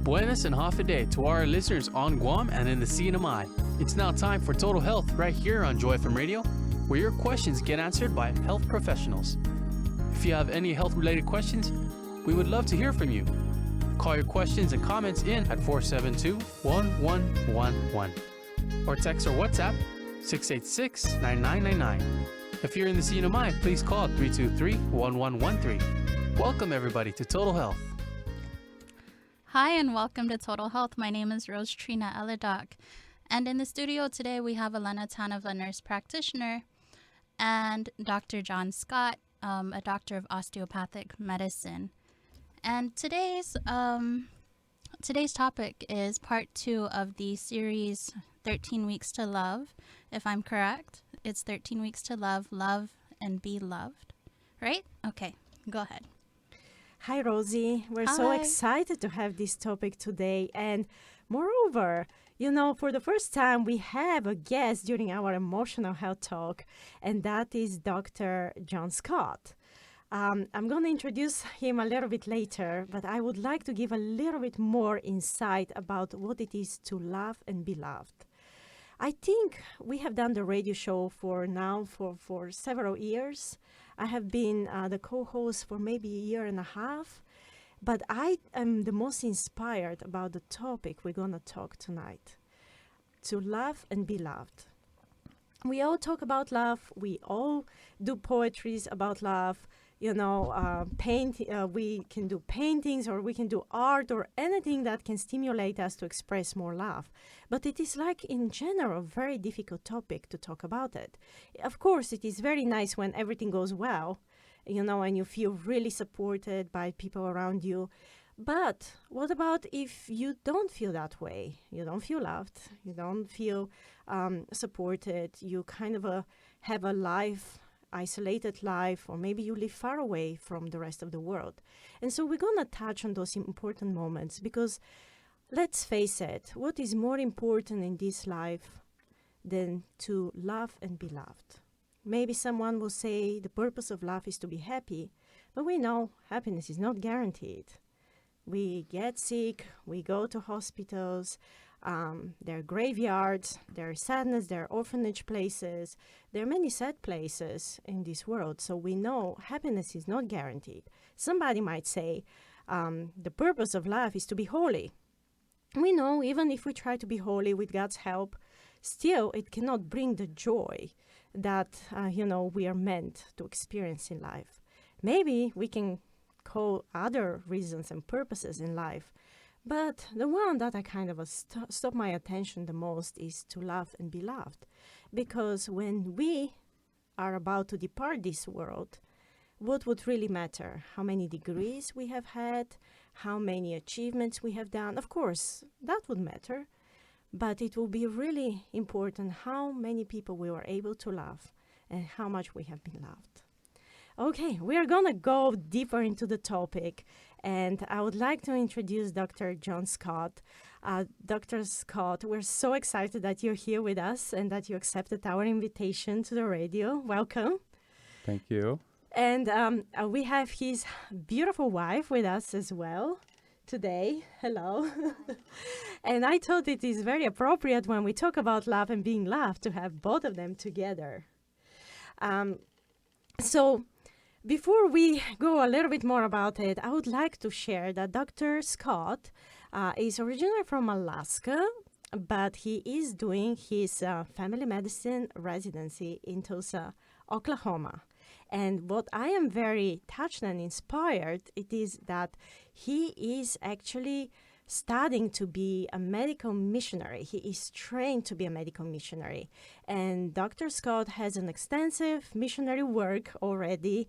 Buenas and half a day to our listeners on Guam and in the CNMI. It's now time for Total Health right here on Joy FM Radio, where your questions get answered by health professionals. If you have any health-related questions, we would love to hear from you. Call your questions and comments in at 472-1111 or text or WhatsApp 686-9999. If you're in the CNMI, please call 323-1113. Welcome everybody to Total Health. Hi and welcome to Total Health. My name is Rose Trina Elidoc. And in the studio today we have Elena, Taneva, nurse practitioner, and Dr. John Scott, a doctor of osteopathic medicine. And today's topic is part 2 of the series 13 Weeks to Love, if I'm correct. It's 13 Weeks to Love, Love, and Be Loved. Right? Okay, go ahead. Hi, Rosie. We're so excited to have this topic today. And moreover, for the first time, we have a guest during our emotional health talk, and that is Dr. John Scott. I'm going to introduce him a little bit later, but I would like to give a little bit more insight about what it is to love and be loved. I think we have done the radio show for several years. I have been the co-host for maybe a year and a half, but I am the most inspired about the topic we're going to talk tonight, to love and be loved. We all talk about love. We all do poetries about love. We can do paintings or we can do art or anything that can stimulate us to express more love. But it is in general, a very difficult topic to talk about it. Of course, it is very nice when everything goes well, and you feel really supported by people around you. But what about if you don't feel that way? You don't feel loved. You don't feel supported. You kind of have a isolated life, or maybe you live far away from the rest of the world. And so we're going to touch on those important moments because, let's face it, what is more important in this life than to love and be loved? Maybe someone will say the purpose of life is to be happy, but we know happiness is not guaranteed. We get sick, we go to hospitals, there are graveyards, there are sadness, there are orphanage places. There are many sad places in this world, so we know happiness is not guaranteed. Somebody might say the purpose of life is to be holy. We know even if we try to be holy with God's help, still it cannot bring the joy that we are meant to experience in life. Maybe we can call other reasons and purposes in life, but the one that I kind of stop my attention the most is to love and be loved. Because when we are about to depart this world, what would really matter? How many degrees we have had? How many achievements we have done? Of course, that would matter. But it will be really important how many people we were able to love and how much we have been loved. Okay, we are going to go deeper into the topic, and I would like to introduce Dr. John Scott. Dr. Scott, we're so excited that you're here with us and that you accepted our invitation to the radio. Welcome. Thank you. And we have his beautiful wife with us as well today. Hello. And I thought it is very appropriate when we talk about love and being loved to have both of them together. So before we go a little bit more about it, I would like to share that Dr. Scott is originally from Alaska, but he is doing his family medicine residency in Tulsa, Oklahoma. And what I am very touched and inspired, it is that he is actually studying to be a medical missionary. He is trained to be a medical missionary. And Dr. Scott has an extensive missionary work already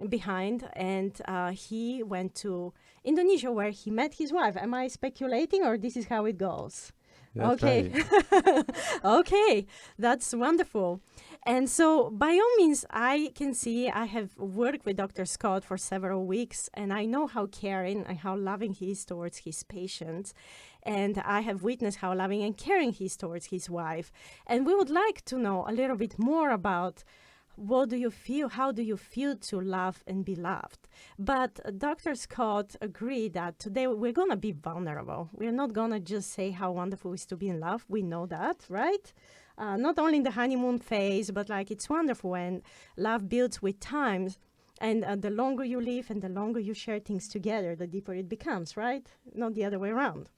behind. And he went to Indonesia where he met his wife. Am I speculating or this is how it goes? That's okay. Right. Okay, that's wonderful. And so by all means, I can see I have worked with Dr. Scott for several weeks, and I know how caring and how loving he is towards his patients. And I have witnessed how loving and caring he is towards his wife. And we would like to know a little bit more about what do you feel? How do you feel to love and be loved? But Dr. Scott agreed that today we're going to be vulnerable. We're not going to just say how wonderful it is to be in love. We know that, right? Not only in the honeymoon phase, but like it's wonderful when love builds with time. And the longer you live and the longer you share things together, the deeper it becomes, right? Not the other way around.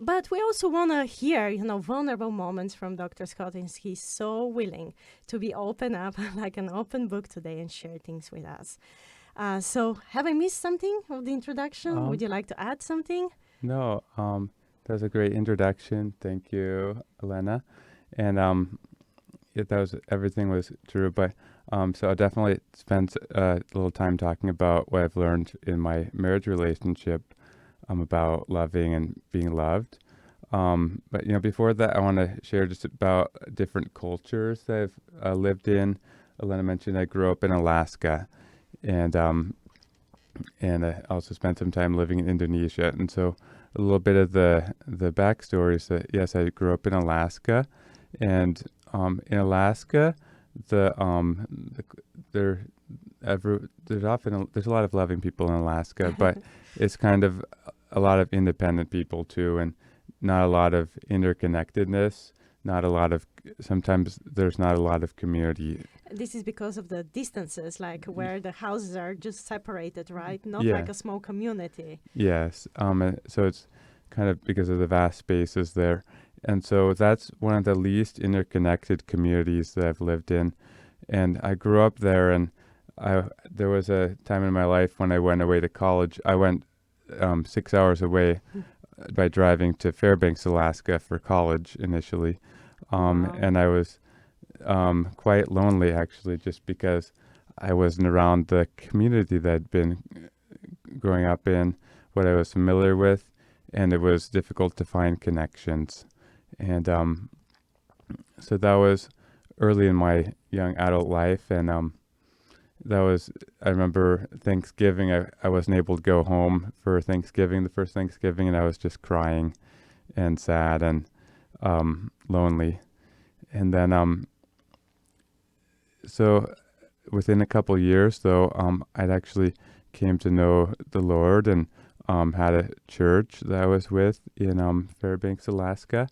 But we also want to hear, vulnerable moments from Dr. Scott, and he's so willing to be open up like an open book today and share things with us. So have I missed something of the introduction? Would you like to add something? No, that was a great introduction. Thank you, Elena. And everything was true. But so I'll definitely spend a little time talking about what I've learned in my marriage relationship about loving and being loved. But before that, I want to share just about different cultures that I've lived in. Elena mentioned I grew up in Alaska, and I also spent some time living in Indonesia. And so a little bit of the backstory is that yes, I grew up in Alaska, and in Alaska, there's a lot of loving people in Alaska, but it's kind of a lot of independent people too, and not a lot of interconnectedness. Sometimes there's not a lot of community. This is because of the distances, like where the houses are just separated, right? Not Yeah. like a small community. Yes. So it's kind of because of the vast spaces there. And so that's one of the least interconnected communities that I've lived in. And I grew up there, and there was a time in my life when I went away to college. I went 6 hours away by driving to Fairbanks, Alaska for college initially. Wow. And I was quite lonely, actually, just because I wasn't around the community that I'd been growing up in, what I was familiar with, and it was difficult to find connections. And so that was early in my young adult life, and I remember Thanksgiving, I wasn't able to go home for Thanksgiving, the first Thanksgiving, and I was just crying and sad and lonely. And then, so within a couple years, though, I'd actually came to know the Lord and had a church that I was with in Fairbanks, Alaska.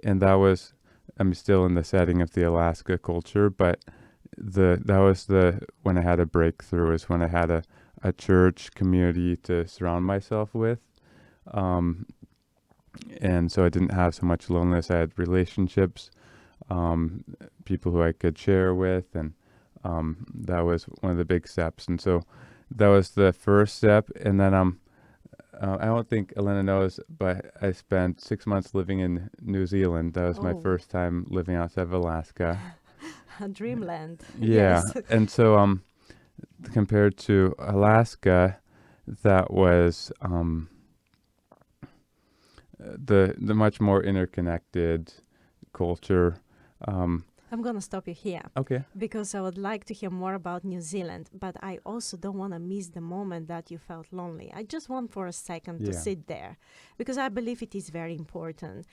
And I'm still in the setting of the Alaska culture, but when I had a breakthrough, is when I had a church community to surround myself with. And so I didn't have so much loneliness. I had relationships, people who I could share with, and that was one of the big steps. And so that was the first step. And then I don't think Elena knows, but I spent 6 months living in New Zealand. That was my first time living outside of Alaska. A dreamland. Yeah. Yes. And so compared to Alaska, that was the much more interconnected culture. I'm going to stop you here. Okay. Because I would like to hear more about New Zealand, but I also don't want to miss the moment that you felt lonely. I just want for a second to sit there, because I believe it is very important.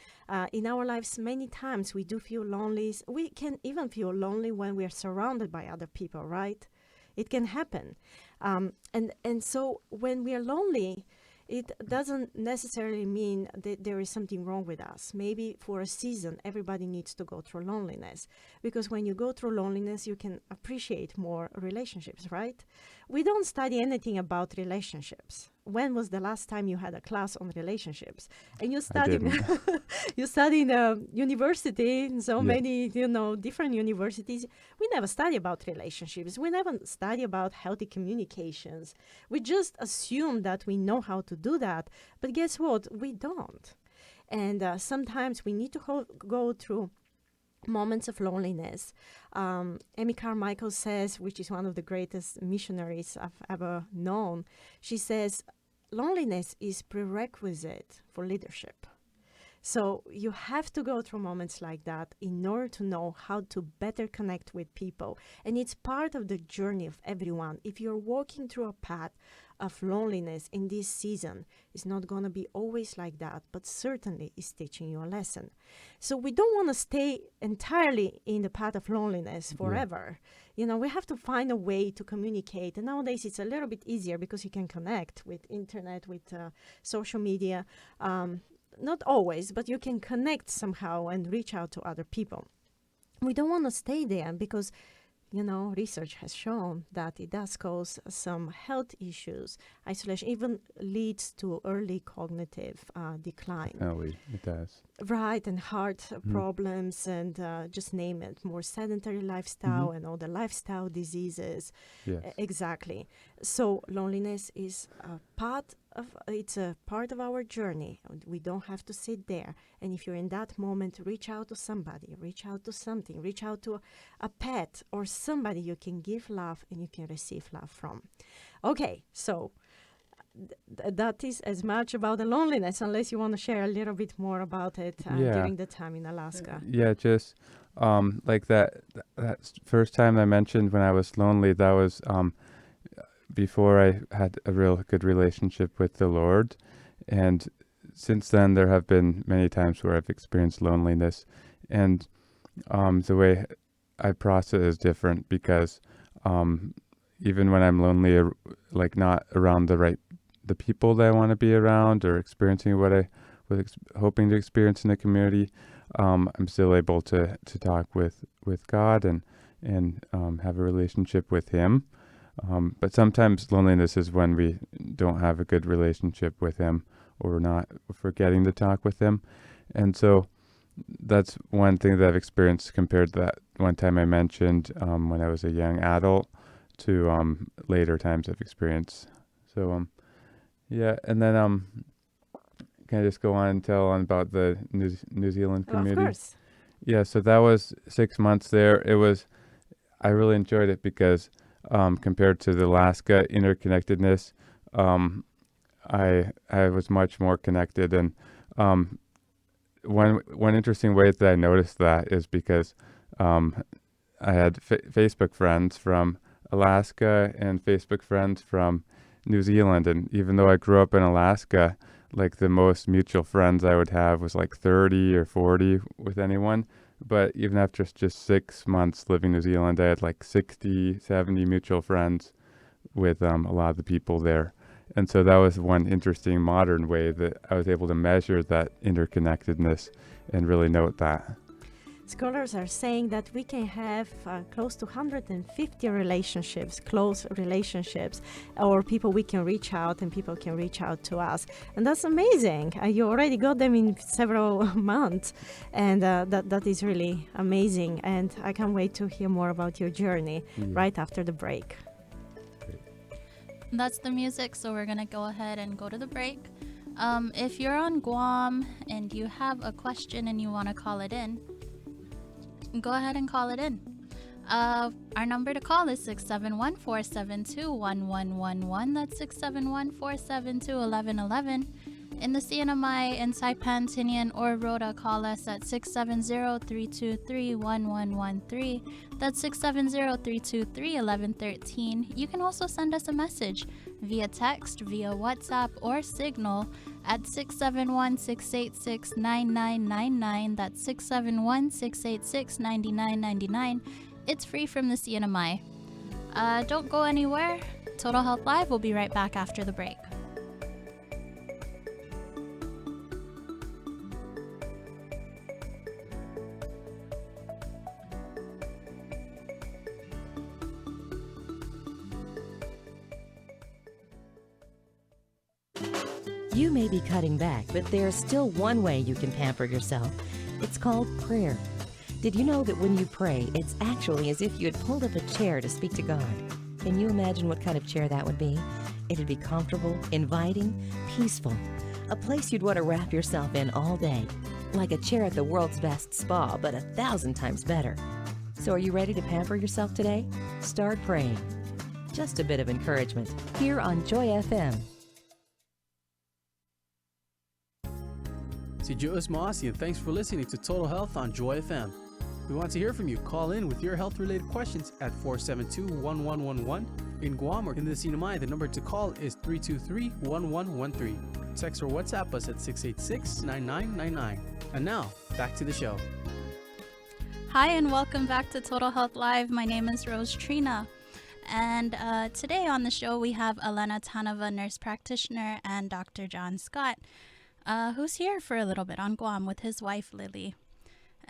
In our lives, many times we do feel lonely. We can even feel lonely when we are surrounded by other people, right? It can happen. And so when we are lonely, it doesn't necessarily mean that there is something wrong with us. Maybe for a season, everybody needs to go through loneliness, because when you go through loneliness, you can appreciate more relationships, right? We don't study anything about relationships. When was the last time you had a class on relationships? And you study, you study in a university, in so many, different universities. We never study about relationships. We never study about healthy communications. We just assume that we know how to do that. But guess what? We don't. And sometimes we need to go through moments of loneliness. Amy Carmichael says, which is one of the greatest missionaries I've ever known, she says, loneliness is prerequisite for leadership. So you have to go through moments like that in order to know how to better connect with people. And it's part of the journey of everyone. If you're walking through a path of loneliness in this season. It's not going to be always like that, but certainly it's teaching you a lesson. So we don't want to stay entirely in the path of loneliness forever. You know, we have to find a way to communicate. And nowadays it's a little bit easier because you can connect with internet, with social media. Not always, but you can connect somehow and reach out to other people. We don't want to stay there because, you know, research has shown that it does cause some health issues. Isolation even leads to early cognitive decline. Oh, it does. Right, and heart problems and just name it, more sedentary lifestyle and all the lifestyle diseases. Yes. Exactly. So loneliness is a part of our journey. We don't have to sit there. And if you're in that moment, reach out to somebody, reach out to something, reach out to a pet or somebody you can give love and you can receive love from. Okay, so that is as much about the loneliness, unless you want to share a little bit more about it during the time in Alaska. Yeah, just like that first time I mentioned when I was lonely, that was before I had a real good relationship with the Lord. And since then, there have been many times where I've experienced loneliness. And the way I process is different because even when I'm lonely, like not around the people that I want to be around or experiencing what I was hoping to experience in the community, I'm still able to talk with God and have a relationship with Him. But sometimes loneliness is when we don't have a good relationship with Him or we're forgetting to talk with Him. And so that's one thing that I've experienced compared to that one time I mentioned when I was a young adult to later times I've experienced. So, yeah, and then can I just go on and tell about the New Zealand community? Of course. Yeah, so that was 6 months there. I really enjoyed it because compared to the Alaska interconnectedness, I was much more connected. And one interesting way that I noticed that is because I had Facebook friends from Alaska and Facebook friends from New Zealand. And even though I grew up in Alaska, like the most mutual friends I would have was like 30 or 40 with anyone. But even after just 6 months living in New Zealand, I had like 60, 70 mutual friends with a lot of the people there. And so that was one interesting modern way that I was able to measure that interconnectedness and really note that. Scholars are saying that we can have close to 150 relationships, close relationships, or people we can reach out and people can reach out to us. And that's amazing. You already got them in several months. And that is really amazing. And I can't wait to hear more about your journey right after the break. That's the music, so we're going to go ahead and go to the break. If you're on Guam and you have a question and you want to call it in, go ahead and call it in. Our number to call is 671-472-1111. That's 671-472-1111. In the CNMI in Saipan, Tinian, or Rhoda, call us at 670-323-1113. That's 670-323-1113. You can also send us a message via text, via WhatsApp, or Signal at 671-686-9999. That's 671-686-9999. It's free from the CNMI. Don't go anywhere. Total Health Live will be right back after the break. You may be cutting back, but there's still one way you can pamper yourself. It's called prayer. Did you know that when you pray, it's actually as if you had pulled up a chair to speak to God? Can you imagine what kind of chair that would be? It'd be comfortable, inviting, peaceful. A place you'd want to wrap yourself in all day. Like a chair at the world's best spa, but 1,000 times better. So are you ready to pamper yourself today? Start praying. Just a bit of encouragement here on Joy FM. Si Joe Mossy, and thanks for listening to Total Health on Joy FM. We want to hear from you. Call in with your health-related questions at 472-1111. In Guam or in the CNMI, the number to call is 323-1113. Text or WhatsApp us at 686-9999. And now, back to the show. Hi, and welcome back to Total Health Live. My name is Rose Trina. And today on the show, we have Elena Taneva, nurse practitioner, and Dr. John Scott, who's here for a little bit on Guam with his wife, Lily.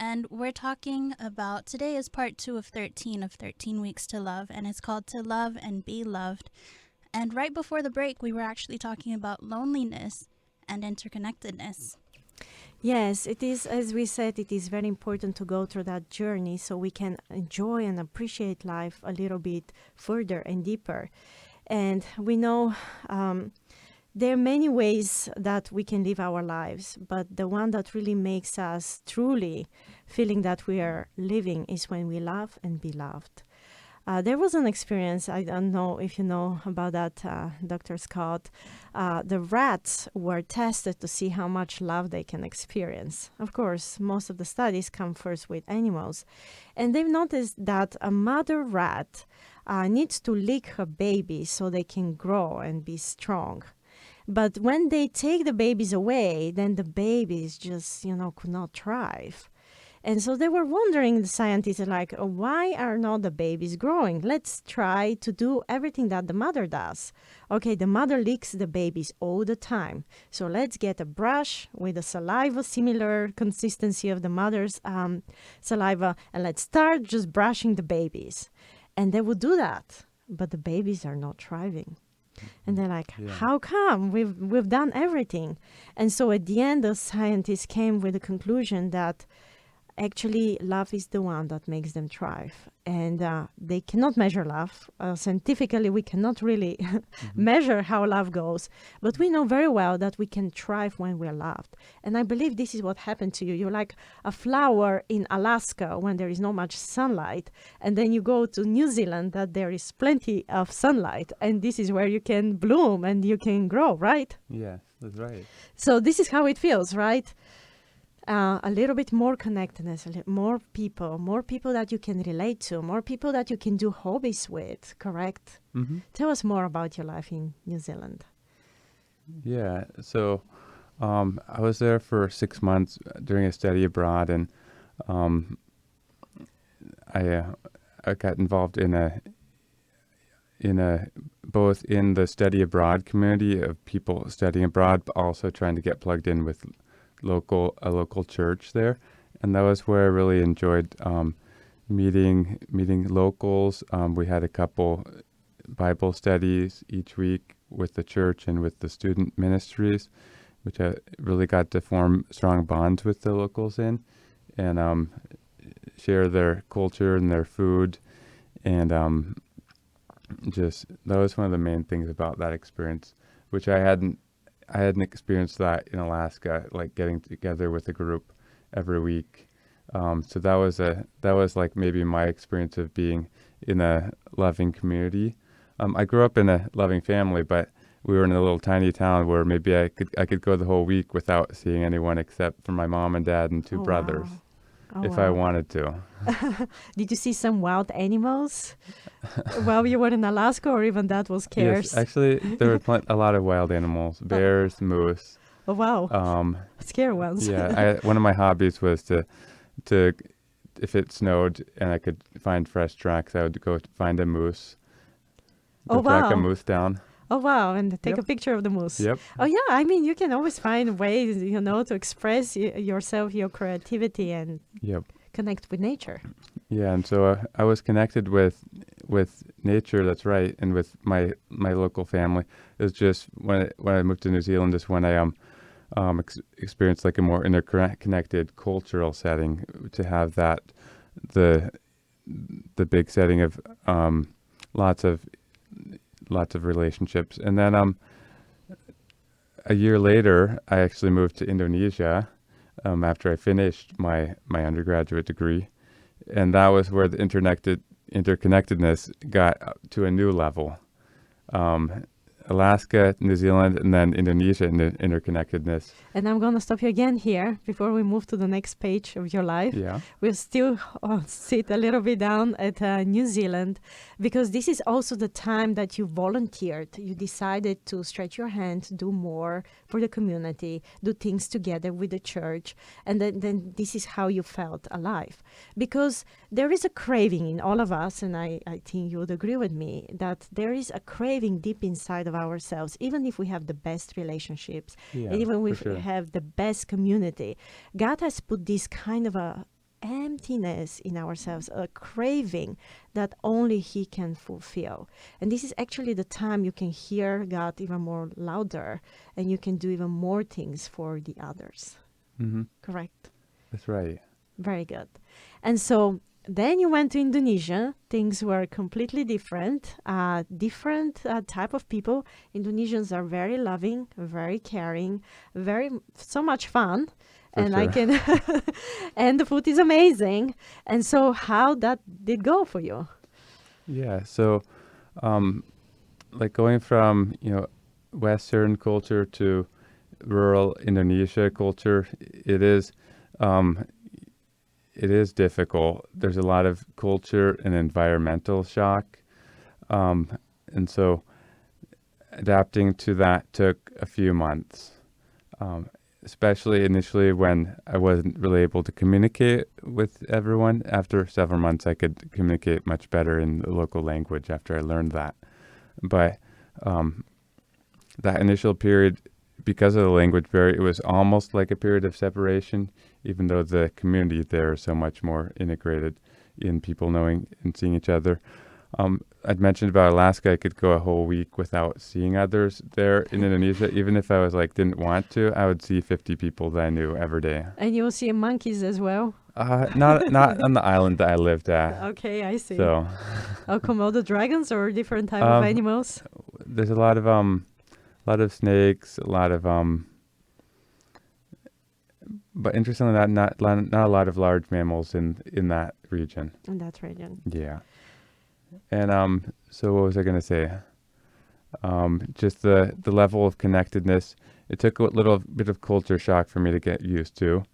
And we're talking about, today is part 2 of 13 Weeks to Love, and it's called To Love and Be Loved. And right before the break, we were actually talking about loneliness and interconnectedness. Yes, it is, as we said, it is very important to go through that journey so we can enjoy and appreciate life a little bit further and deeper. And we know there are many ways that we can live our lives, but the one that really makes us truly feeling that we are living is when we love and be loved. There was an experience, I don't know if you know about that, Dr. Scott. The rats were tested to see how much love they can experience. Of course, most of the studies come first with animals. And they've noticed that a mother rat needs to lick her baby so they can grow and be strong. But when they take the babies away, then the babies just, could not thrive. And so they were wondering, the scientists are like, why are not the babies growing? Let's try to do everything that the mother does. Okay, the mother licks the babies all the time. So let's get a brush with a saliva, similar consistency of the mother's saliva, and let's start just brushing the babies. And they would do that, but the babies are not thriving. And they're like, how come? We've done everything. And so at the end, the scientists came with the conclusion that actually love is the one that makes them thrive. And they cannot measure love. Scientifically, we cannot really measure how love goes. But we know very well that we can thrive when we're loved. And I believe this is what happened to you. You're like a flower in Alaska when there is not much sunlight. And then you go to New Zealand that there is plenty of sunlight. And this is where you can bloom and you can grow, right? Yes, that's right. So this is how it feels, right? A little bit more connectedness, more people that you can relate to, more people that you can do hobbies with, correct? Mm-hmm. Tell us more about your life in New Zealand. Yeah, so I was there for 6 months during a study abroad, and I got involved in a both in the study abroad community of people studying abroad, but also trying to get plugged in with a local church there. And that was where I really enjoyed meeting locals. We had a couple Bible studies each week with the church and with the student ministries, which I really got to form strong bonds with the locals in, and share their culture and their food. And just that was one of the main things about that experience, which I hadn't experienced that in Alaska, like getting together with a group every week. So that was like maybe my experience of being in a loving community. I grew up in a loving family, but we were in a little tiny town where maybe I could go the whole week without seeing anyone except for my mom and dad and two brothers, if I wanted to. Did you see some wild animals while you were in Alaska, or even that was scarce? Yes, actually, there were a lot of wild animals, bears, moose. Oh, wow. Scary ones. Yeah, one of my hobbies was to if it snowed and I could find fresh tracks, I would go find a moose. Track a moose down. Oh, wow. And take a picture of the moose. Yep. Oh, yeah. I mean, you can always find ways, to express yourself, your creativity, and connect with nature. Yeah. And so I was connected with nature. That's right. And with my local family. It was just when I moved to New Zealand is when I experienced like a more interconnected cultural setting, to have that, the big setting of lots of relationships. And then a year later, I actually moved to Indonesia after I finished my undergraduate degree. And that was where the interconnectedness got to a new level. Alaska, New Zealand, and then Indonesia in the interconnectedness. And I'm going to stop you again here before we move to the next page of your life. Yeah. We'll still sit a little bit down at New Zealand, because this is also the time that you volunteered. You decided to stretch your hand, do more for the community, do things together with the church. And then this is how you felt alive. Because there is a craving in all of us, and I think you would agree with me, that there is a craving deep inside of ourselves, even if we have the best relationships, Yeah, and even for if we sure. have the best community. God has put this kind of a emptiness in ourselves, a craving that only He can fulfill. And this is actually the time you can hear God even more louder, and you can do even more things for the others. Mm-hmm. Correct? That's right. Very good. And so then you went to Indonesia. Things were completely different. Different type of people. Indonesians are very loving, very caring, so much fun. For And I sure. can, and the food is amazing. And so, how that did go for you? Yeah. So, like going from, Western culture to rural Indonesia culture, it is difficult. There's a lot of culture and environmental shock. And so adapting to that took a few months, especially initially when I wasn't really able to communicate with everyone. After several months, I could communicate much better in the local language after I learned that. But that initial period, because of the language barrier, it was almost like a period of separation, even though the community there is so much more integrated in people knowing and seeing each other. I'd mentioned about Alaska, I could go a whole week without seeing others there in Indonesia. Even if I was didn't want to, I would see 50 people that I knew every day. And you will see monkeys as well. Not on the island that I lived at. Okay, I see. So Komodo dragons or different type of animals? there's a lot of snakes, a lot of but interestingly, not a lot of large mammals in that region. In that region. Yeah. And so what was I going to say? Just the level of connectedness. It took a little bit of culture shock for me to get used to,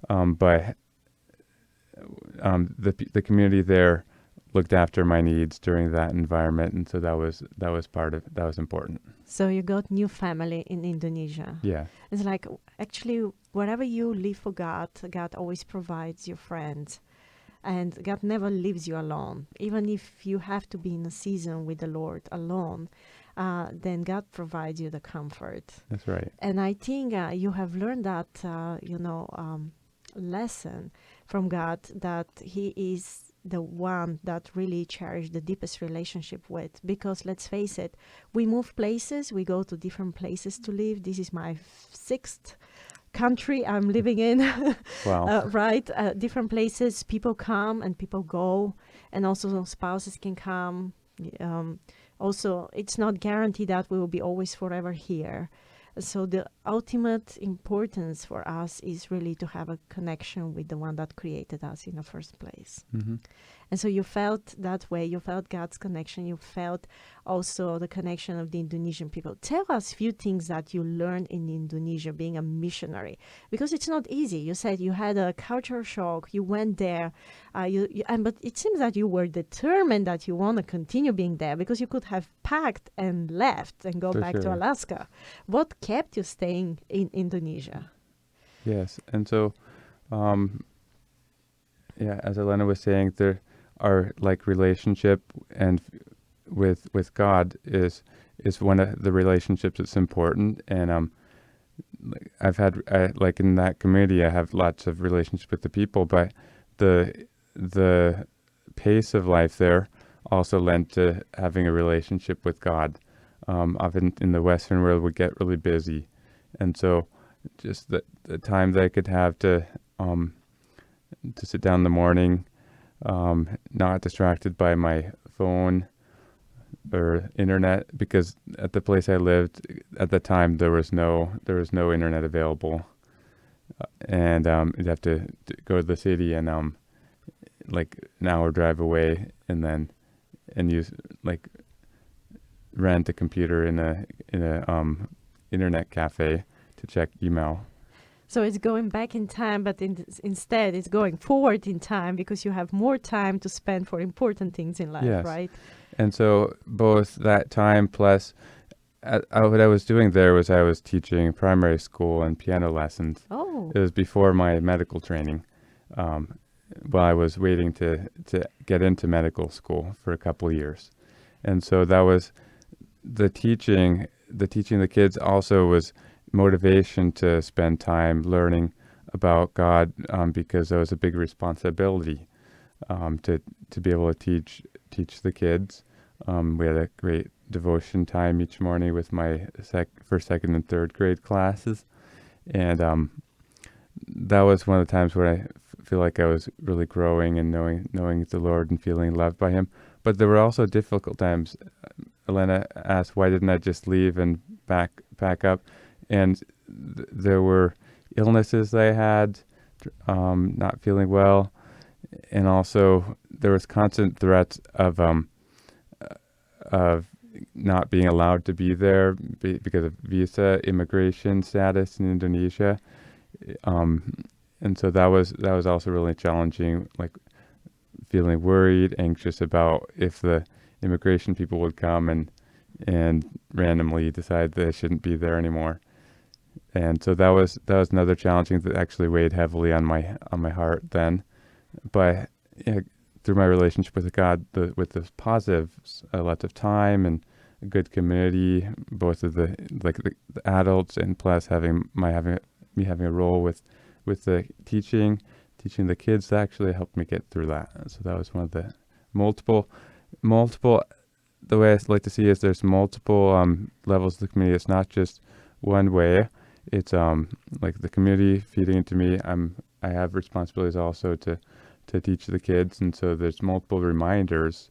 but the community there looked after my needs during that environment, and so that was that was important. So you got new family in Indonesia. Yeah. It's like, actually, wherever you live for God, God always provides you friends. And God never leaves you alone. Even if you have to be in a season with the Lord alone, then God provides you the comfort. That's right. And I think you have learned that, lesson from God, that He is the one that really cherish the deepest relationship with. Because let's face it, we move places, we go to different places to live. This is my sixth country I'm living in. Wow. Right? Different places, people come and people go, and also spouses can come. Also, it's not guaranteed that we will be always forever here. So the ultimate importance for us is really to have a connection with the one that created us in the first place. Mm-hmm. And so you felt that way. You felt God's connection. You felt also the connection of the Indonesian people. Tell us a few things that you learned in Indonesia being a missionary, because it's not easy. You said you had a culture shock. You went there, but it seems that you were determined that you want to continue being there, because you could have packed and left and go For back to sure. Alaska. What kept you staying in Indonesia? Yes. And so, as Elena was saying, there our relationship and with God is one of the relationships that's important. And I've had in that community, I have lots of relationships with the people, but the pace of life there also lent to having a relationship with God. Often in the Western world, we get really busy, and so just the time that I could have to sit down in the morning, not distracted by my phone or internet, because at the place I lived at the time there was no internet available, and you'd have to go to the city and an hour drive away, and use rent a computer in a internet cafe to check email. So it's going back in time, but instead it's going forward in time because you have more time to spend for important things in life, Yes. right? And so both that time plus what I was doing there was I was teaching primary school and piano lessons. Oh. It was before my medical training. While I was waiting to get into medical school for a couple of years. And so that was the teaching the kids also was motivation to spend time learning about God, because there was a big responsibility to be able to teach the kids. We had a great devotion time each morning with my first, second, and third grade classes, and that was one of the times where I feel like I was really growing and knowing the Lord and feeling loved by Him. But there were also difficult times. Elena asked, why didn't I just leave and pack up? And there were illnesses I had, not feeling well, and also there was constant threats of not being allowed to be there because of visa immigration status in Indonesia. And so that was also really challenging, like feeling worried, anxious about if the immigration people would come and randomly decide that I shouldn't be there anymore. And so that was another challenging that actually weighed heavily on my heart then. But through my relationship with God, with the positives, lots of time and a good community, both of the adults, and plus having a role with the teaching the kids, that actually helped me get through that. So that was one of the multiple. The way I like to see it is there's multiple levels of the community. It's not just one way. It's like the community feeding into me. I have responsibilities also to teach the kids, and so there's multiple reminders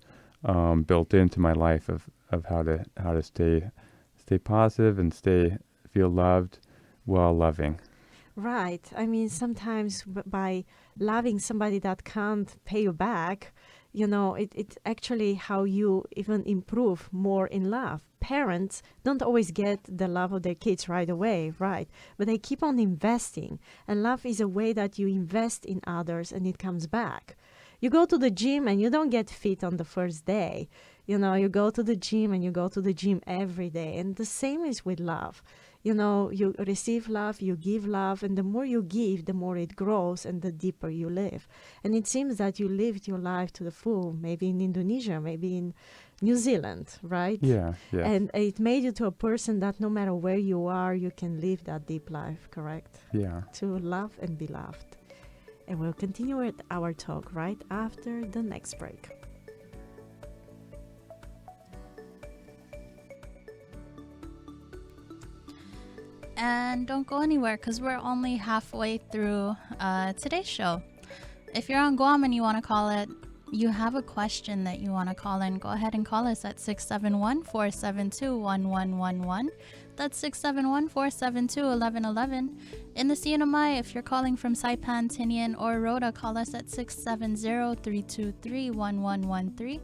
built into my life of how to stay positive and feel loved while loving. Right. I mean, sometimes by loving somebody that can't pay you back, it's actually how you even improve more in love. Parents don't always get the love of their kids right away, right? But they keep on investing. And love is a way that you invest in others and it comes back. You go to the gym and you don't get fit on the first day. You go to the gym and you go to the gym every day. And the same is with love. You receive love, you give love, and the more you give, the more it grows and the deeper you live. And it seems that you lived your life to the full, maybe in Indonesia, maybe in New Zealand, right? Yeah. And it made you to a person that no matter where you are, you can live that deep life, correct? Yeah. To love and be loved. And we'll continue with our talk right after the next break. And don't go anywhere because we're only halfway through today's show. If you're on Guam and you want to call it, you have a question that you want to call in, go ahead and call us at 671-472-1111. That's 671-472-1111. In the CNMI, if you're calling from Saipan, Tinian, or Rhoda, call us at 670-323-1113.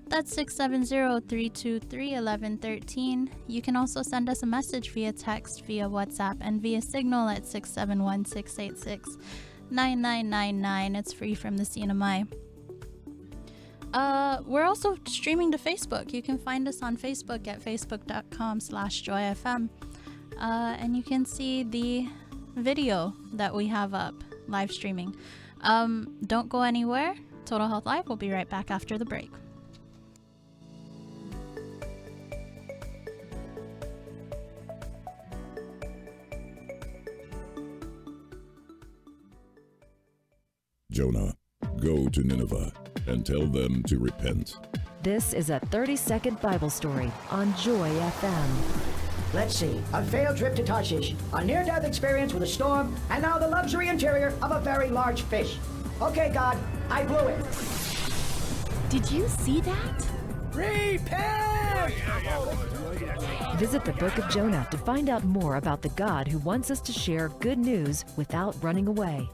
That's 670-323-1113. You can also send us a message via text, via WhatsApp, and via Signal at 671-686-9999. It's free from the CNMI. We're also streaming to Facebook. You can find us on Facebook at facebook.com/joyfm. And you can see the video that we have up, live streaming. Don't go anywhere. Total Health Live will be right back after the break. Jonah, go to Nineveh and tell them to repent. This is a 30-second Bible story on Joy FM. Let's see. A failed trip to Tarshish, a near-death experience with a storm, and now the luxury interior of a very large fish. Okay, God, I blew it. Did you see that? Repent! Visit the Book of Jonah to find out more about the God who wants us to share good news without running away.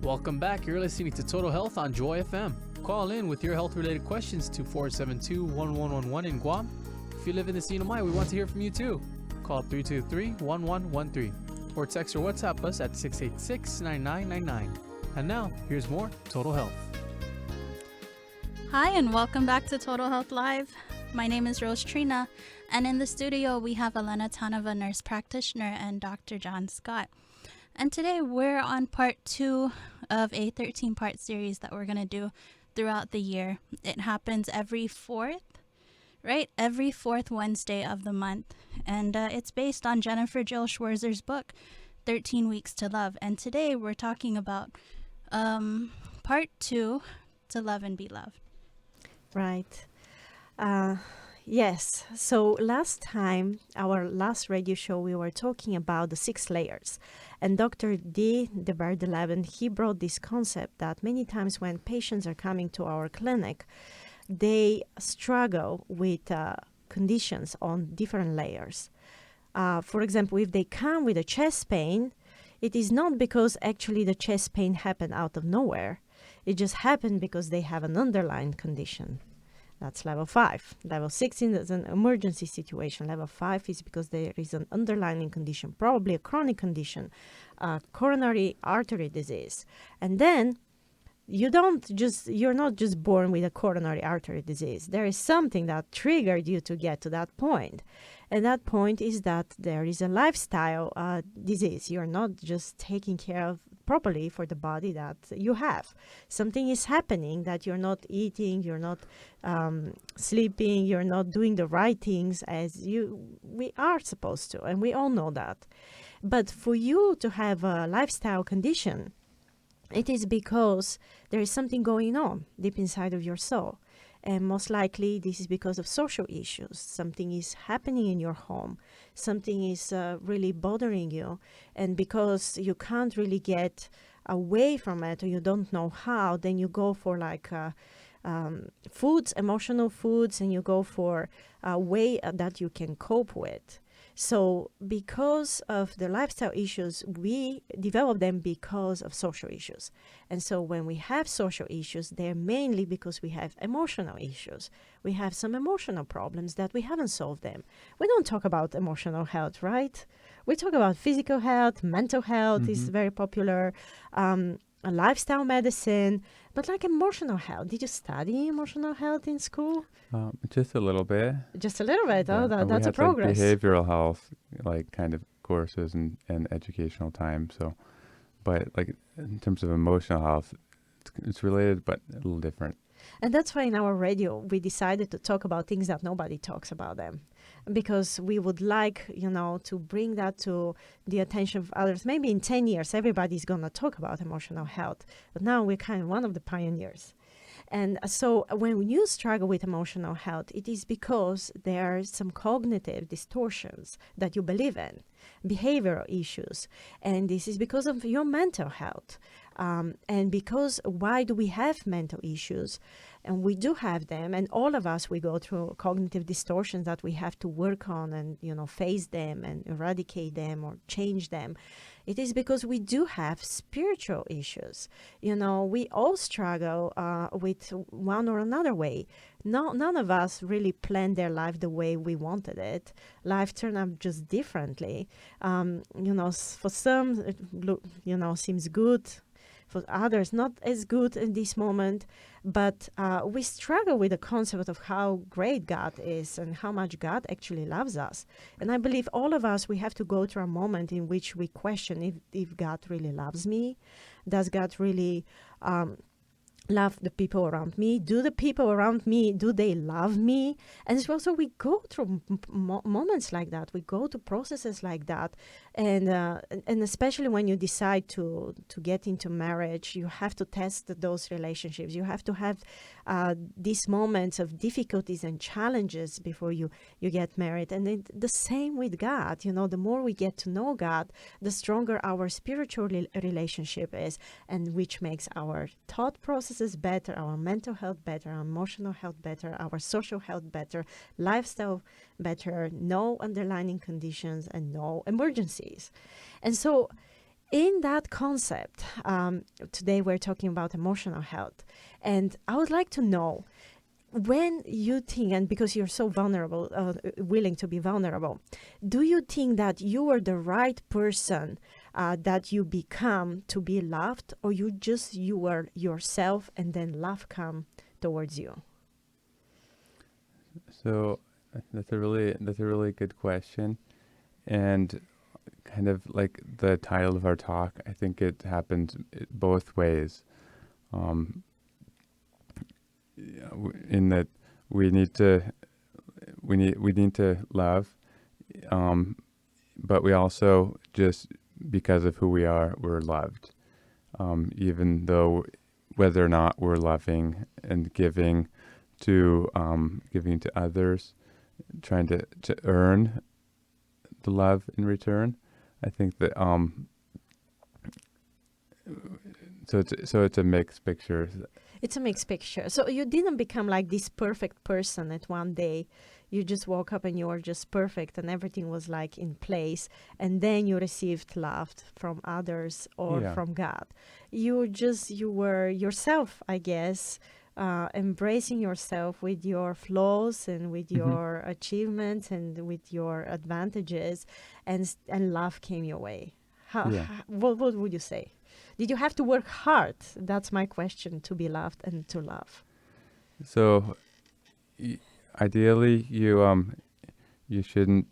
Welcome back. You're listening to Total Health on Joy FM. Call in with your health-related questions to 472-1111 in Guam. If you live in the CNMI, we want to hear from you too. Call 323-1113 or text or WhatsApp us at 686-9999. And now, here's more Total Health. Hi, and welcome back to Total Health Live. My name is Rose Trina, and in the studio we have Elena Taneva, nurse practitioner, and Dr. John Scott. And today we're on part 2 of a 13-part series that we're going to do throughout the year. It happens every fourth Wednesday of the month. And it's based on Jennifer Jill Schwarzer's book, 13 Weeks to Love. And today we're talking about part 2, To Love and Be Loved. Right. Yes. So last time, our last radio show, we were talking about the 6 layers. And Dr. D. DeBer-11, he brought this concept that many times when patients are coming to our clinic, they struggle with conditions on different layers. For example, if they come with a chest pain, it is not because actually the chest pain happened out of nowhere. It just happened because they have an underlying condition. That's level 5. Level 6 is an emergency situation. Level 5 is because there is an underlying condition, probably a chronic condition, coronary artery disease. And then you're not just born with a coronary artery disease. There is something that triggered you to get to that point. And that point is that there is a lifestyle disease. You're not just taking care of properly for the body that you have. Something is happening that you're not eating, you're not sleeping, you're not doing the right things as we are supposed to. And we all know that. But for you to have a lifestyle condition, it is because there is something going on deep inside of your soul. And most likely this is because of social issues. Something is happening in your home. Something is really bothering you. And because you can't really get away from it, or you don't know how, then you go for foods, emotional foods, and you go for a way that you can cope with. So because of the lifestyle issues, we develop them because of social issues. And so when we have social issues, they're mainly because we have emotional issues. We have some emotional problems that we haven't solved them. We don't talk about emotional health, right? We talk about physical health, mental health is very popular, lifestyle medicine, but like emotional health. Did you study emotional health in school? Just a little bit. Just a little bit. Yeah. Oh, that's a we had progress. behavioral health, like kind of courses and educational time. So, but like in terms of emotional health, it's related, but a little different. And that's why in our radio, we decided to talk about things that nobody talks about them. Because we would like, to bring that to the attention of others. Maybe in 10 years, everybody's going to talk about emotional health. But now we're kind of one of the pioneers. And so when you struggle with emotional health, it is because there are some cognitive distortions that you believe in, behavioral issues. And this is because of your mental health. And because why do we have mental issues? And we do have them. And all of us, we go through cognitive distortions that we have to work on and, face them and eradicate them or change them. It is because we do have spiritual issues. We all struggle with one or another way. None of us really planned their life the way we wanted it. Life turned out just differently. For some, it seems good. For others, not as good in this moment, but we struggle with the concept of how great God is and how much God actually loves us. And I believe all of us, we have to go through a moment in which we question if God really loves me. Does God really love the people around me? Do the people around me, do they love me? And so we go through moments like that. We go to processes like that. And especially when you decide to get into marriage, you have to test those relationships. You have to have these moments of difficulties and challenges before you get married. And the same with God. The more we get to know God, the stronger our spiritual relationship is, and which makes our thought processes better, our mental health better, our emotional health better, our social health better, lifestyle better, no underlying conditions and no emergencies. And so In that concept, today we're talking about emotional health. And I would like to know, when you think, and because you're so vulnerable, willing to be vulnerable, do you think that you were the right person that you become to be loved, or you were yourself and then love come towards you? So that's a really good question, and kind of like the title of our talk, I think it happens both ways. In that we need to love, but we also, just because of who we are, we're loved, even though whether or not we're loving and giving to others, trying to earn the love in return. I think that so it's a mixed picture. It's a mixed picture. So you didn't become like this perfect person at one day. You just woke up and you were just perfect and everything was like in place. And then you received love from others or from God. You were yourself, I guess, embracing yourself with your flaws and with your achievements and with your advantages, and love came your way. What would you say? Did you have to work hard? That's my question, to be loved and to love. So, ideally, you shouldn't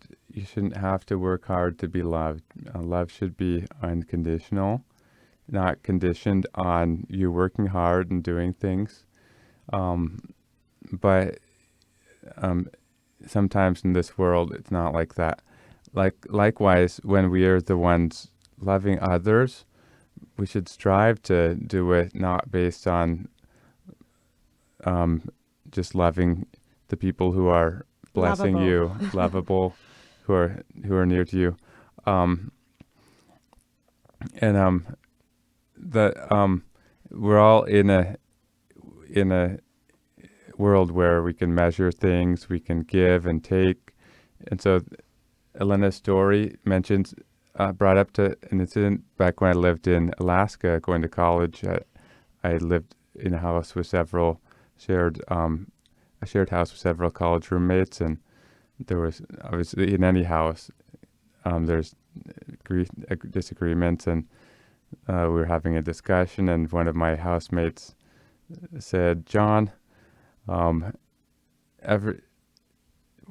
have to work hard to be loved. Love should be unconditional, not conditioned on you working hard and doing things. But sometimes in this world, it's not like that. Likewise, when we are the ones loving others, we should strive to do it not based on just loving the people who are blessing you, lovable, who are near to you, we're all in a world where we can measure things, we can give and take, and so Elena's story brought up to an incident back when I lived in Alaska, going to college. I lived in a house with a shared house with several college roommates, and there was obviously in any house there's disagreements, and we were having a discussion, and one of my housemates said, "John, why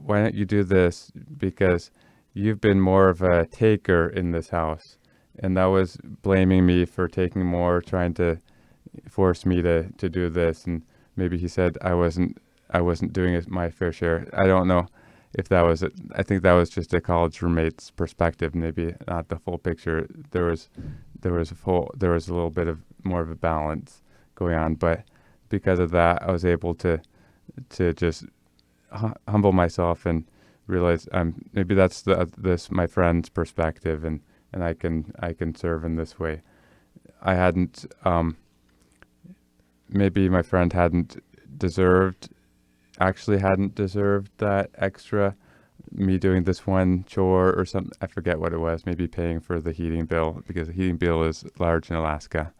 don't you do this? Because you've been more of a taker in this house." And that was blaming me for taking more, trying to force me to do this. And maybe he said I wasn't doing my fair share. I don't know if that was it. I think that was just a college roommate's perspective, maybe not the full picture. There was a little bit of more of a balance going on, but because of that, I was able to just humble myself and realize maybe that's this my friend's perspective, and I can serve in this way. I hadn't maybe my friend hadn't deserved that extra, me doing this one chore or something. I forget what it was. Maybe paying for the heating bill, because the heating bill is large in Alaska.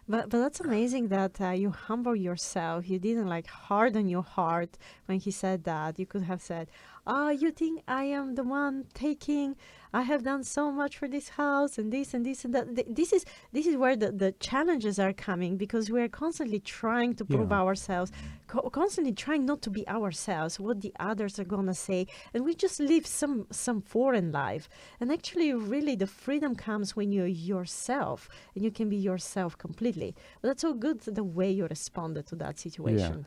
But that's amazing that you humble yourself. You didn't like harden your heart when he said that. You could have said, you think I am the one taking? I have done so much for this house and this and this and that. This is where the challenges are coming, because we're constantly trying to prove ourselves, constantly trying not to be ourselves, what the others are gonna say, and we just live some foreign life. And actually, really, the freedom comes when you're yourself and you can be yourself completely. But that's so good, the way you responded to that situation.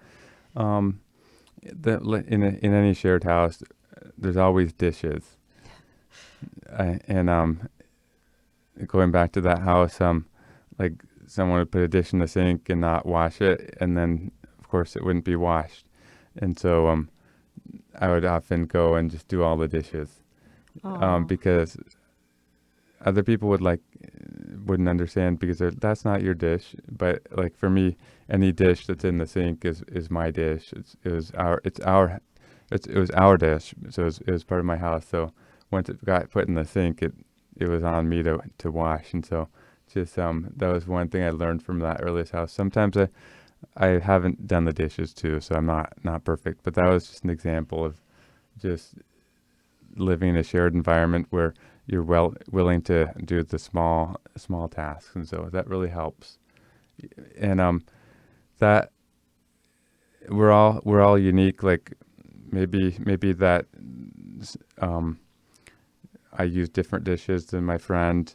Yeah. In any shared house, there's always dishes. And going back to that house, like someone would put a dish in the sink and not wash it, and then of course it wouldn't be washed, and so I would often go and just do all the dishes, because other people wouldn't understand, because that's not your dish. But like for me, any dish that's in the sink is my dish. It was our dish. So it was part of my house. So once it got put in the sink, it was on me to wash. And so just that was one thing I learned from that earliest house. Sometimes I haven't done the dishes too, so I'm not perfect. But that was just an example of just living in a shared environment where you're willing to do the small tasks, and so that really helps. And that we're all unique. Like maybe that I use different dishes than my friend,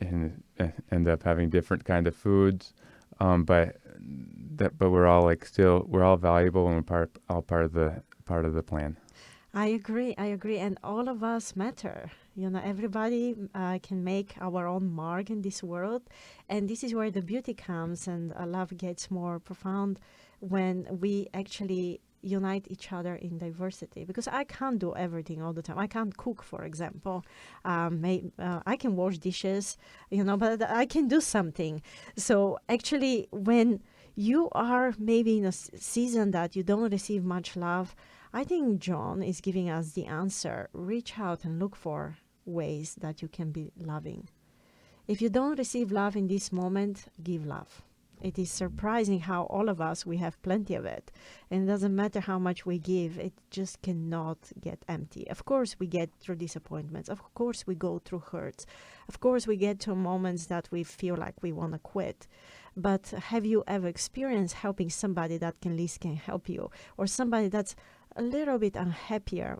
and end up having different kind of foods. But we're all we're all valuable, and we're all part of the plan. I agree, and all of us matter. Everybody can make our own mark in this world, and this is where the beauty comes, and love gets more profound when we actually unite each other in diversity. Because I can't do everything all the time. I can't cook, for example. I can wash dishes, but I can do something. So actually, when you are maybe in a season that you don't receive much love, I think John is giving us the answer. Reach out and look for ways that you can be loving. If you don't receive love in this moment, give love. It is surprising how all of us, we have plenty of it. And it doesn't matter how much we give, it just cannot get empty. Of course, we get through disappointments. Of course, we go through hurts. Of course, we get to moments that we feel like we want to quit. But have you ever experienced helping somebody that least can help you? Or somebody that's a little bit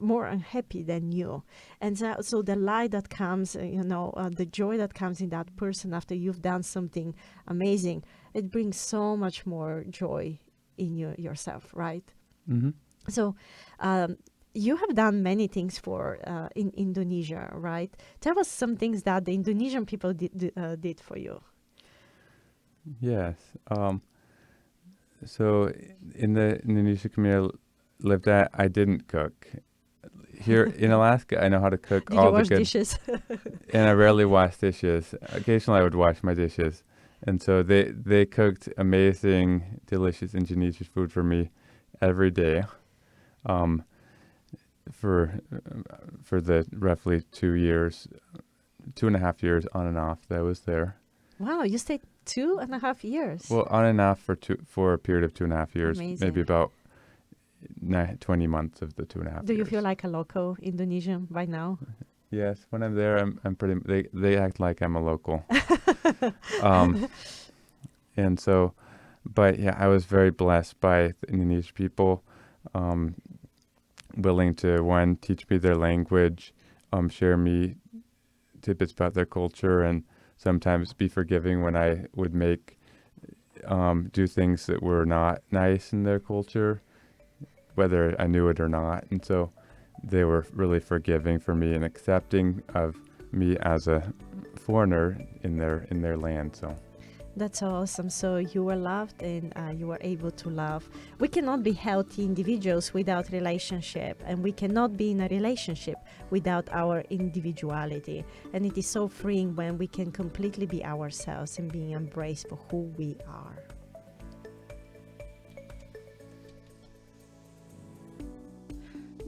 more unhappy than you? And so the light that comes, the joy that comes in that person after you've done something amazing, it brings so much more joy in yourself, right? Mm-hmm. So you have done many things in Indonesia, right? Tell us some things that the Indonesian people did for you. Yes. So in the Indonesian community I lived at, I didn't cook. Here in Alaska, I know how to cook Did all you the wash good dishes? and I rarely wash dishes. Occasionally I would wash my dishes. And so they cooked amazing, delicious Indonesian food for me every day. For the roughly 2.5 years on and off that I was there. Wow, you stayed 2.5 years. Well, on and off for a period of 2.5 years. Amazing. Maybe about 20 months of the 2.5 years. Do you feel like a local Indonesian by now? Yes, when I'm there, I'm pretty. They act like I'm a local. And so, but yeah, I was very blessed by the Indonesian people, willing to teach me their language, share me tidbits about their culture, and sometimes be forgiving when I would do things that were not nice in their culture, whether I knew it or not. And so they were really forgiving for me and accepting of me as a foreigner in their land. So that's awesome. So you were loved, and you were able to love. We cannot be healthy individuals without relationship, and we cannot be in a relationship without our individuality. And it is so freeing when we can completely be ourselves and being embraced for who we are.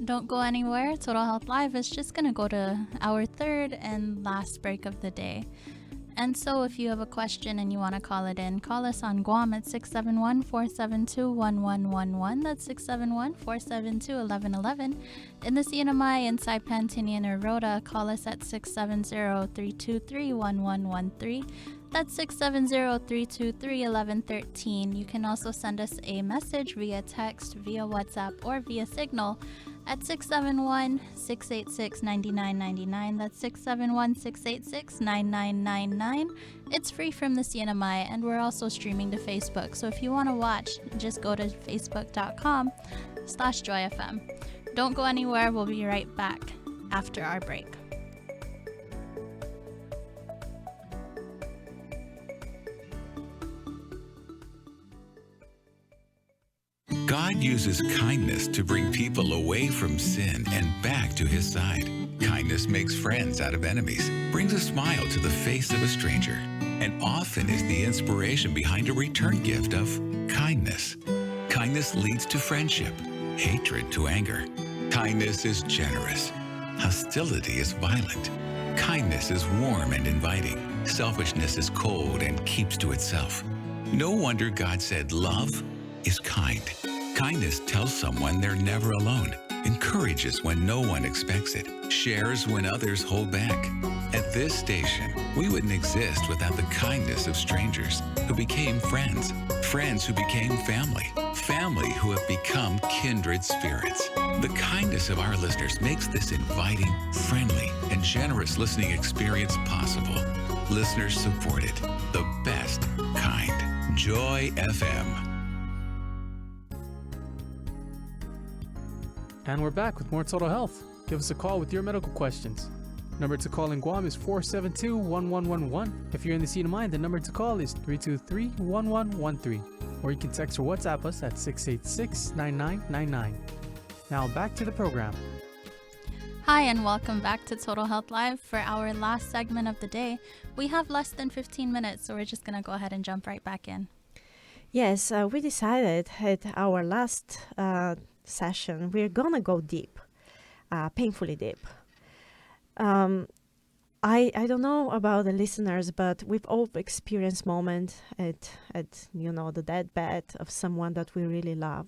Don't go anywhere. Total Health Live is just going to go to our third and last break of the day. And so if you have a question and you want to call it in, call us on Guam at 671-472-1111. That's 671-472-1111. In the CNMI inside Pantinian or Rhoda, call us at 670-323-1113. That's 670-323-1113. You can also send us a message via text, via WhatsApp, or via Signal at 671-686-9999. That's 671-686-9999. It's free from the CNMI, and we're also streaming to Facebook. So if you want to watch, just go to facebook.com/JoyFM. Don't go anywhere. We'll be right back after our break. God uses kindness to bring people away from sin and back to His side. Kindness makes friends out of enemies, brings a smile to the face of a stranger, and often is the inspiration behind a return gift of kindness. Kindness leads to friendship, hatred to anger. Kindness is generous. Hostility is violent. Kindness is warm and inviting. Selfishness is cold and keeps to itself. No wonder God said love is kind. Kindness tells someone they're never alone, encourages when no one expects it, shares when others hold back. At this station, we wouldn't exist without the kindness of strangers who became friends, friends who became family, family who have become kindred spirits. The kindness of our listeners makes this inviting, friendly, and generous listening experience possible. Listeners supported, the best kind. Joy FM. And we're back with more Total Health. Give us a call with your medical questions. Number to call in Guam is 472-1111. If you're in the CNMI, the number to call is 323-1113. Or you can text or WhatsApp us at 686-9999. Now back to the program. Hi, and welcome back to Total Health Live. For our last segment of the day, we have less than 15 minutes, so we're just going to go ahead and jump right back in. Yes, we decided at our last session, we're gonna go deep, painfully deep. I don't know about the listeners, but we've all experienced moments at the deathbed of someone that we really love.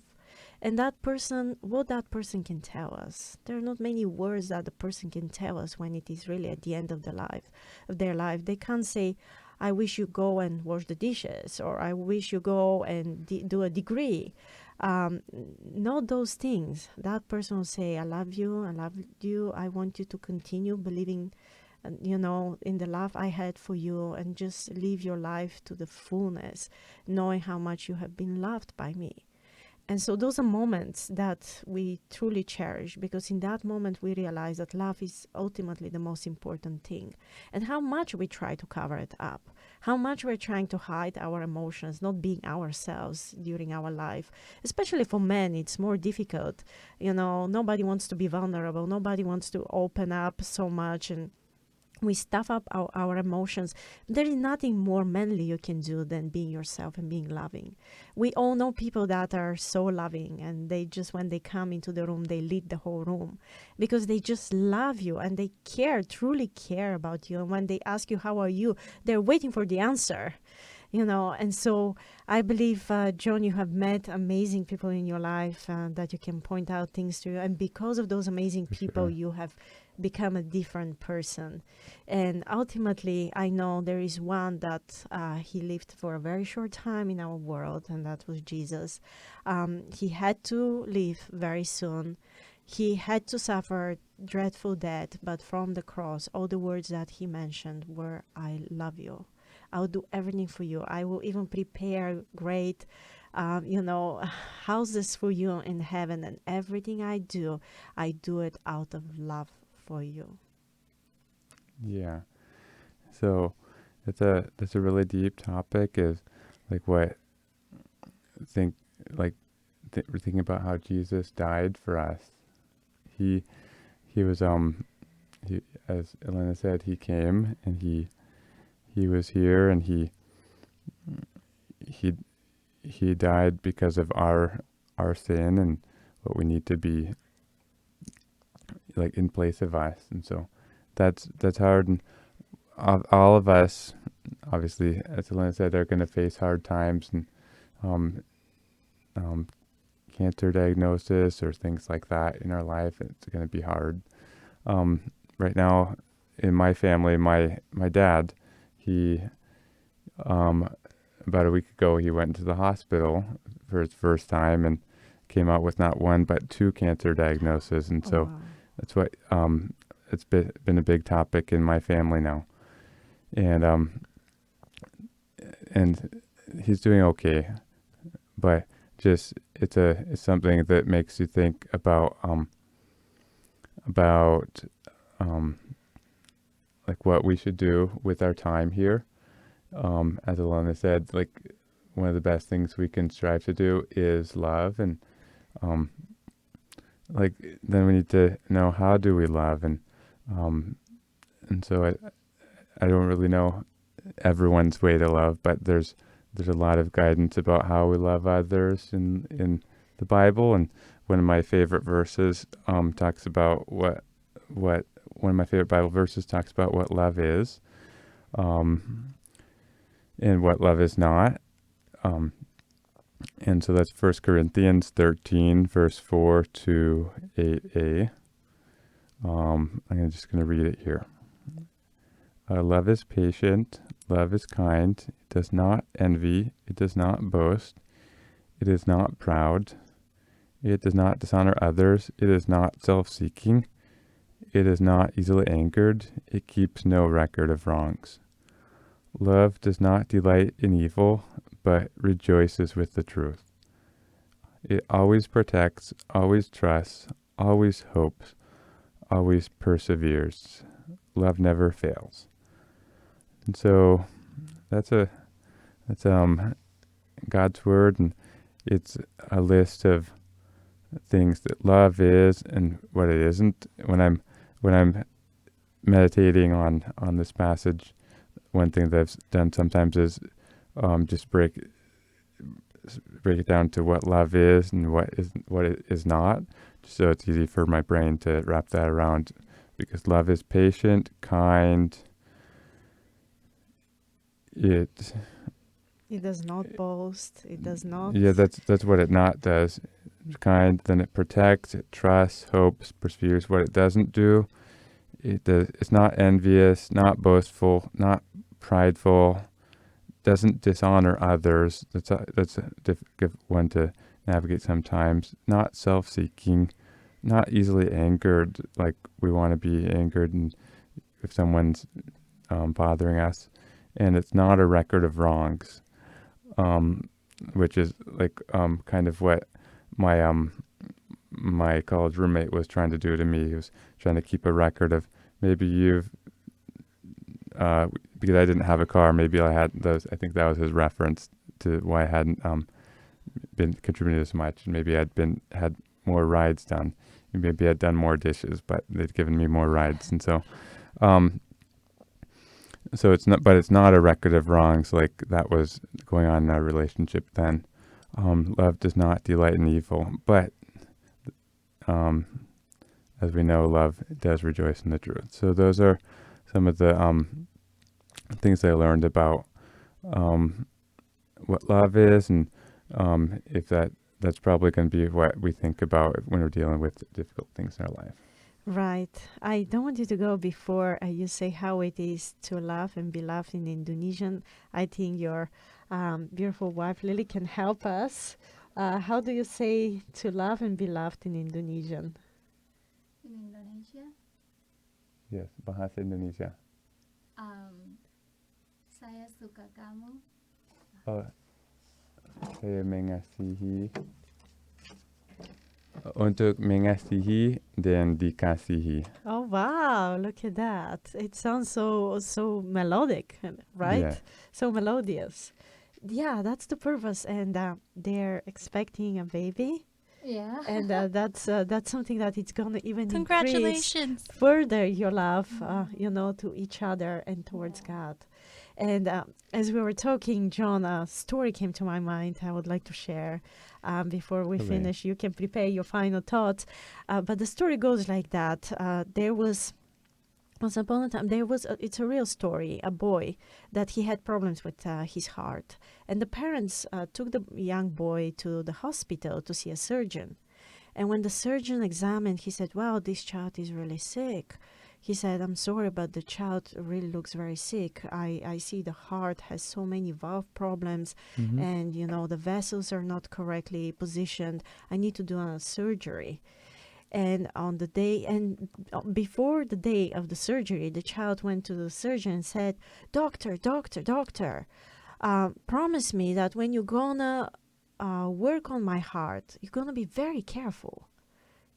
And that person, what that person can tell us, there are not many words that the person can tell us when it is really at the end of their life. They can't say, I wish you go and wash the dishes, or I wish you go and do a degree. Not those things. That person will say, I love you, I want you to continue believing, in the love I had for you, and just live your life to the fullness, knowing how much you have been loved by me. And so those are moments that we truly cherish, because in that moment we realize that love is ultimately the most important thing. And how much we try to cover it up, how much we're trying to hide our emotions, not being ourselves during our life. Especially for men, it's more difficult. Nobody wants to be vulnerable. Nobody wants to open up so much, and we stuff up our emotions. There is nothing more manly you can do than being yourself and being loving. We all know people that are so loving, and they just, when they come into the room, they lead the whole room because they just love you and they truly care about you. And when they ask you, how are you? They're waiting for the answer. And so I believe, John, you have met amazing people in your life that you can point out things to. And because of those amazing people, you have become a different person. And ultimately, I know there is one that he lived for a very short time in our world, and that was Jesus. He had to leave very soon. He had to suffer dreadful death, but from the cross, all the words that he mentioned were, I love you. I'll do everything for you. I will even prepare great, houses for you in heaven. And everything I do it out of love for you. Yeah. So that's a really deep topic. Is like we're thinking about how Jesus died for us. He was as Elena said, he came and he was here, and he died because of our sin and what we need to be like in place of us. And so that's hard. And all of us, obviously, as Elena said, are going to face hard times and cancer diagnosis or things like that in our life. It's going to be hard. Right now in my family, my dad, he about a week ago, he went into the hospital for his first time and came out with not one but two cancer diagnoses. And so wow. That's what it's been a big topic in my family now. And he's doing okay, but just it's something that makes you think about like what we should do with our time here. As Elena said, like one of the best things we can strive to do is love, and like then we need to know, how do we love, and so I don't really know everyone's way to love, but there's a lot of guidance about how we love others in the Bible. And one of my favorite verses talks about what what one of my favorite Bible verses talks about what love is, and what love is not. And so that's 1 Corinthians 13, verse 4 to 8a. I'm just going to read it here. Love is patient. Love is kind. It does not envy. It does not boast. It is not proud. It does not dishonor others. It is not self-seeking. It is not easily angered. It keeps no record of wrongs. Love does not delight in evil, but rejoices with the truth. It always protects, always trusts, always hopes, always perseveres. Love never fails. And so that's God's word, and it's a list of things that love is and what it isn't. When I'm meditating on this passage, one thing that I've done sometimes is just break it down to what love is and what it is not, so it's easy for my brain to wrap that around. Because love is patient, kind. It does not boast. It does not. Yeah, that's what it not does. It's kind. Then it protects. It trusts, hopes, perseveres. What it doesn't do, it's not envious, not boastful, not prideful. Doesn't dishonor others. That's a difficult one to navigate sometimes. Not self-seeking. Not easily angered, like we want to be angered and if someone's bothering us. And it's not a record of wrongs, which is like kind of what my college roommate was trying to do to me. He was trying to keep a record of maybe you've, because I didn't have a car, maybe I had those. I think that was his reference to why I hadn't been contributing as much. And maybe I'd had more rides done. Maybe I'd done more dishes, but they'd given me more rides. And so, so it's not a record of wrongs like that was going on in our relationship then. Love does not delight in evil, but, as we know, love does rejoice in the truth. So those are some of the, things I learned about, what love is, and, if that's probably going to be what we think about when we're dealing with difficult things in our life. Right. I don't want you to go before you say how it is to love and be loved in Indonesian. I think your beautiful wife, Lily, can help us. How do you say to love and be loved in Indonesian? In Indonesia, Yes, bahasa Indonesia. saya suka kamu. Saya mengasihi. Untuk mengasihi dan dikasihi. Oh, wow. Look at that. It sounds so melodic, right? Yeah. So melodious. Yeah, that's the purpose. And they're expecting a baby. Yeah. And that's something that it's going to even increase Congratulations. further your love, to each other and towards God. And as we were talking, John, a story came to my mind I would like to share before we finish. You can prepare your final thoughts. But the story goes like that. There was, once upon a time, it's a real story, a boy that he had problems with his heart. And the parents took the young boy to the hospital to see a surgeon. And when the surgeon examined, he said, wow, this child is really sick. He said, I'm sorry, but the child really looks very sick. I see the heart has so many valve problems, and, the vessels are not correctly positioned. I need to do a surgery. And on the day, and before the day of the surgery, the child went to the surgeon and said, doctor, promise me that when you're gonna work on my heart, you're gonna be very careful.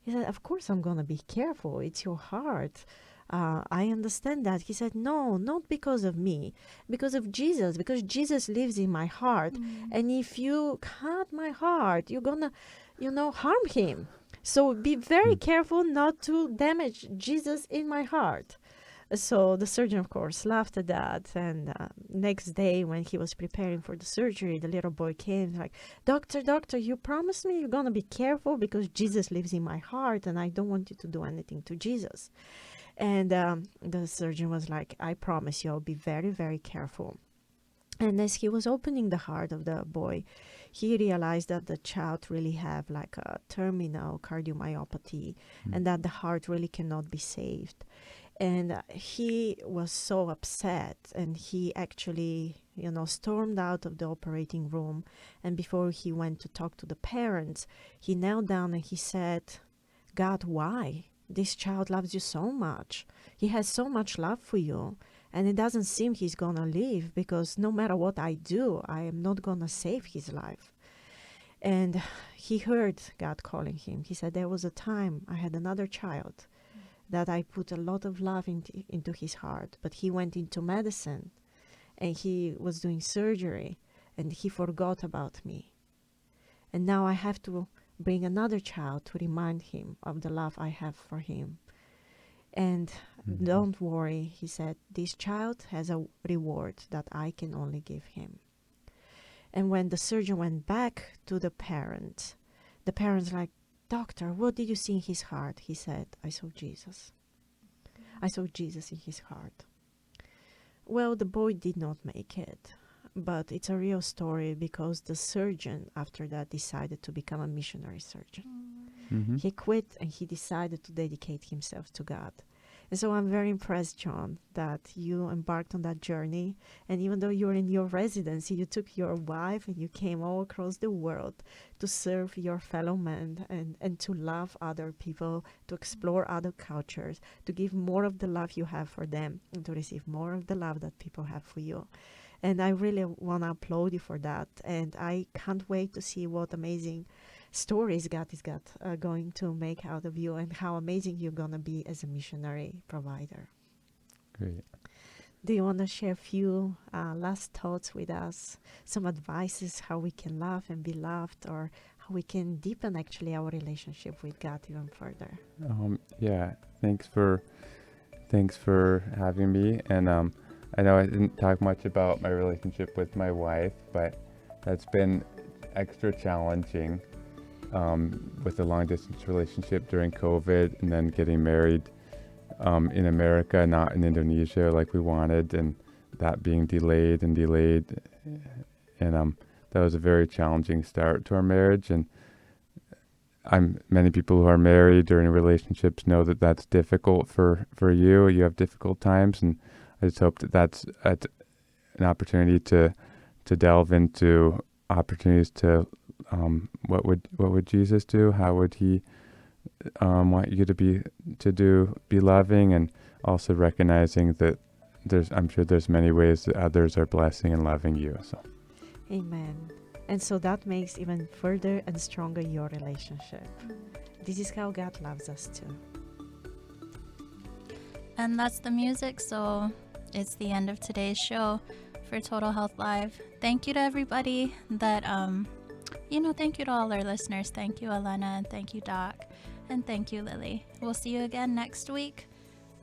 He said, of course I'm gonna be careful. It's your heart. I understand that. He said, no, not because of me, because of Jesus, because Jesus lives in my heart. And if you cut my heart, you're gonna, harm him. So be very careful not to damage Jesus in my heart. So the surgeon, of course, laughed at that. And next day, when he was preparing for the surgery, the little boy came like, doctor, you promised me you're going to be careful because Jesus lives in my heart and I don't want you to do anything to Jesus. And the surgeon was like, I promise you I'll be very, very careful. And as he was opening the heart of the boy, he realized that the child really have like a terminal cardiomyopathy and that the heart really cannot be saved. And he was so upset, and he actually, stormed out of the operating room. And before he went to talk to the parents, he knelt down and he said, God, why? This child loves you so much. He has so much love for you. And it doesn't seem he's going to live, because no matter what I do, I am not going to save his life. And he heard God calling him. He said, there was a time I had another child that I put a lot of love into his heart, but he went into medicine and he was doing surgery and he forgot about me. And now I have to bring another child to remind him of the love I have for him. And don't worry, he said, this child has a reward that I can only give him. And when the surgeon went back to the parents like, doctor, what did you see in his heart? He said, I saw Jesus. I saw Jesus in his heart. Well, the boy did not make it, but it's a real story because the surgeon after that decided to become a missionary surgeon. He quit and he decided to dedicate himself to God. And so I'm very impressed, John, that you embarked on that journey. And even though you're in your residency, you took your wife and you came all across the world to serve your fellow men and to love other people, to explore other cultures, to give more of the love you have for them and to receive more of the love that people have for you. And I really want to applaud you for that. And I can't wait to see what amazing stories God is going to make out of you and how amazing you're going to be as a missionary provider. Great. Do you want to share a few last thoughts with us? Some advices how we can love and be loved, or how we can deepen actually our relationship with God even further? Yeah, thanks for having me. And I know I didn't talk much about my relationship with my wife, but that's been extra challenging with the long distance relationship during COVID, and then getting married in America, not in Indonesia like we wanted, and that being delayed. And that was a very challenging start to our marriage. And many people who are married or in relationships know that that's difficult for you. You have difficult times, and I just hope that that's an opportunity to delve into opportunities to what would Jesus do? How would he want you to be loving, and also recognizing that I'm sure there's many ways that others are blessing and loving you. So, amen. And so that makes even further and stronger your relationship. This is how God loves us too. And that's the music, so it's the end of today's show for Total Health Live. Thank you to everybody that thank you to all our listeners. Thank you, Elena, and thank you, Doc, and thank you, Lily. We'll see you again next week,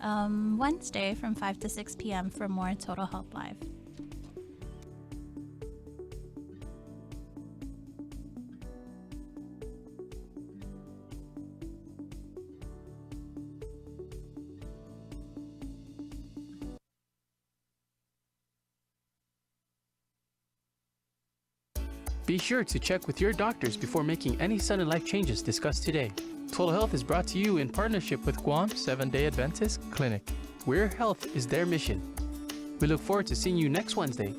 Wednesday from 5 to 6 p.m. for more Total Health Live. Be sure to check with your doctors before making any sudden life changes discussed today. Total Health is brought to you in partnership with Guam Seventh-day Adventist Clinic, where health is their mission. We look forward to seeing you next Wednesday.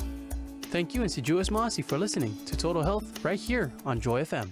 Thank you and si Juas Masi for listening to Total Health right here on Joy FM.